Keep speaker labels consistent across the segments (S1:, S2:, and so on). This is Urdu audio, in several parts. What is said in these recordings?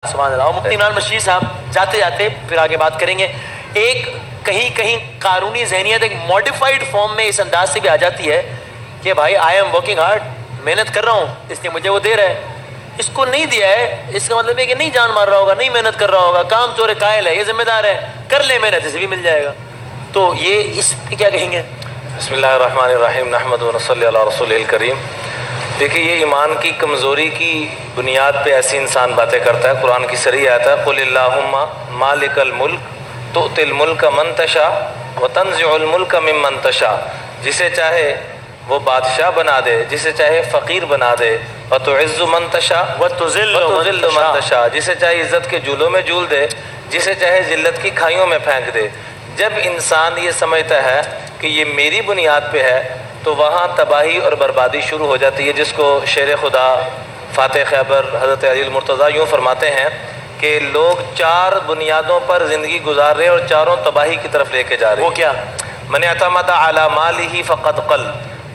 S1: سبحان اللہ. مفتی عمران بشیر صاحب جاتے جاتے پھر آگے بات کریں گے. ایک کہیں قانونی ذہنیت ایک ماڈیفائڈ فارم میں اس انداز سے بھی آ جاتی ہے کہ بھائی آئی ایم ورکنگ ہارڈ، محنت کر رہا ہوں اس لیے مجھے وہ دے رہا ہے. اس کو نہیں دیا ہے اس کا مطلب ہے کہ نہیں جان مار رہا ہوگا، نہیں محنت کر رہا ہوگا، کام چور قائل ہے، یہ ذمہ دار ہے، کر لے محنت اسے بھی مل جائے گا. تو یہ اس پہ کیا کہیں گے؟
S2: بسم اللہ الرحمن الرحیم نحمد و نصلی علی رسول الکریم. دیکھیے یہ ایمان کی کمزوری کی بنیاد پہ ایسی انسان باتیں کرتا ہے. قرآن کی صریح آیت ہے قل اللہم مالک الملک تؤتی الملک من تشاء وتنزع الملک ممن تشاء. جسے چاہے وہ بادشاہ بنا دے، جسے چاہے فقیر بنا دے. وتعز من تشاء وتذل من تشاء. جسے چاہے عزت کے جولوں میں جول دے، جسے چاہے ذلت کی کھائیوں میں پھینک دے. جب انسان یہ سمجھتا ہے کہ یہ میری بنیاد پہ ہے تو وہاں تباہی اور بربادی شروع ہو جاتی ہے، جس کو شیر خدا فاتح خیبر حضرت علی المرتضیٰ یوں فرماتے ہیں کہ لوگ 4 بنیادوں پر زندگی گزار رہے ہیں اور چاروں تباہی کی طرف لے کے جا رہے ہیں.
S1: وہ کیا؟
S2: من اعتمد علی مالہ فقد قل.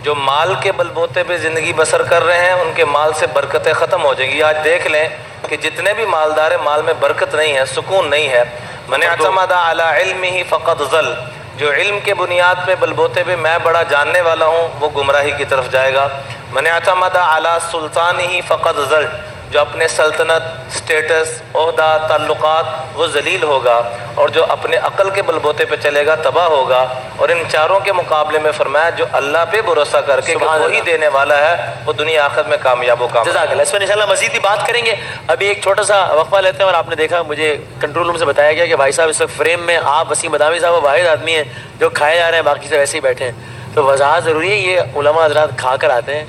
S2: جو مال کے بلبوتے پہ زندگی بسر کر رہے ہیں ان کے مال سے برکتیں ختم ہو جائیں گی. آج دیکھ لیں کہ جتنے بھی مالدار ہیں مال میں برکت نہیں ہے، سکون نہیں ہے. من اعتمد علی علمہ فقد ضل. جو علم کے بنیاد پہ بلبوتے پہ میں بڑا جاننے والا ہوں وہ گمراہی کی طرف جائے گا. من اعتمد علی سلطانہ فقد ضل. جو اپنے سلطنت، سٹیٹس، عہدہ، تعلقات وہ ذلیل ہوگا، اور جو اپنے عقل کے بلبوتے پہ چلے گا تباہ ہوگا. اور ان چاروں کے مقابلے میں فرمایا جو اللہ پہ بھروسہ کر کے کہ وہی دینے والا ہے وہ دنیا آخرت میں کامیاب و کامیاب.
S1: جزاک اللہ. اس پر انشاءاللہ مزید بھی بات کریں گے. ابھی ایک چھوٹا سا وقفہ لیتے ہیں. اور آپ نے دیکھا مجھے کنٹرول روم سے بتایا گیا کہ بھائی صاحب اس وقت فریم میں آپ وسیم بدامی صاحب وہ واحد آدمی ہیں جو کھائے جا رہے ہیں، باقی سے ویسے ہی بیٹھے ہیں. تو وضاحت ضروری ہے، یہ علماء حضرات کھا کر آتے ہیں